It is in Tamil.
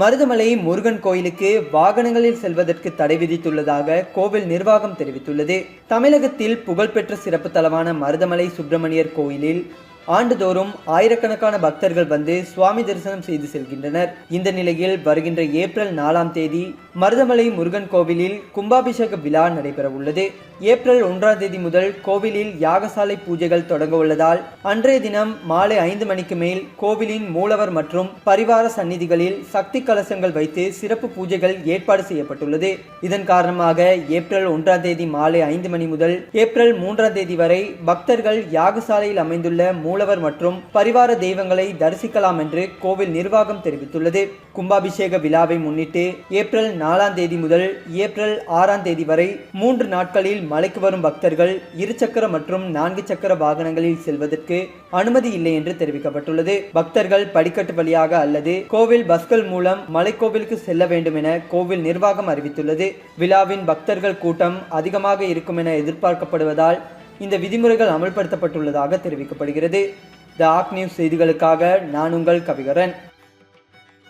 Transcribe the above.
மருதமலை முருகன் கோயிலுக்கு வாகனங்களில் செல்வதற்கு தடை விதித்துள்ளதாக கோவில் நிர்வாகம் தெரிவித்துள்ளது. தமிழகத்தில் புகழ்பெற்ற சிறப்பு தலமான மருதமலை சுப்பிரமணியர் கோயிலில் ஆண்டுதோறும் ஆயிரக்கணக்கான பக்தர்கள் வந்து சுவாமி தரிசனம் செய்து செல்கின்றனர். இந்த நிலையில் வருகின்ற ஏப்ரல் 4ஆம் தேதி மருதமலை முருகன் கோவிலில் கும்பாபிஷேக விழா நடைபெற உள்ளது. ஏப்ரல் 1ஆம் தேதி முதல் கோவிலில் யாகசாலை பூஜைகள் தொடங்க உள்ளதால் அன்றைய தினம் மாலை 5 மணிக்கு மேல் கோவிலின் மூலவர் மற்றும் பரிவார சந்நிதிகளில் சக்தி கலசங்கள் வைத்து சிறப்பு பூஜைகள் ஏற்பாடு செய்யப்பட்டுள்ளது. இதன் காரணமாக ஏப்ரல் 1ஆம் தேதி மாலை 5 மணி முதல் ஏப்ரல் 3ஆம் தேதி வரை பக்தர்கள் யாகசாலையில் அமைந்துள்ள மூலவர் மற்றும் பரிவார தெய்வங்களை தரிசிக்கலாம் என்று கோவில் நிர்வாகம் தெரிவித்துள்ளது. கும்பாபிஷேக விழாவை முன்னிட்டு ஏப்ரல் 4ஆம் தேதி முதல் ஏப்ரல் 6ஆம் தேதி வரை 3 நாட்களில் மலைக்கு வரும் பக்தர்கள் 2 சக்கர மற்றும் 4 சக்கர வாகனங்களில் செல்வதற்கு அனுமதி இல்லை என்று தெரிவிக்கப்பட்டுள்ளது. பக்தர்கள் படிக்கட்டு வழியாக அல்லது கோவில் பஸ்கள் மூலம் மலைக்கோவிலுக்கு செல்ல வேண்டும் என கோவில் நிர்வாகம் அறிவித்துள்ளது. விழாவின் பக்தர்கள் கூட்டம் அதிகமாக இருக்கும் என எதிர்பார்க்கப்படுவதால் இந்த விதிமுறைகள் அமல்படுத்தப்பட்டுள்ளதாக தெரிவிக்கப்படுகிறது. தி ஆர்க் நியூஸ் செய்திகளுக்காக நான் உங்கள் கவிகரன்.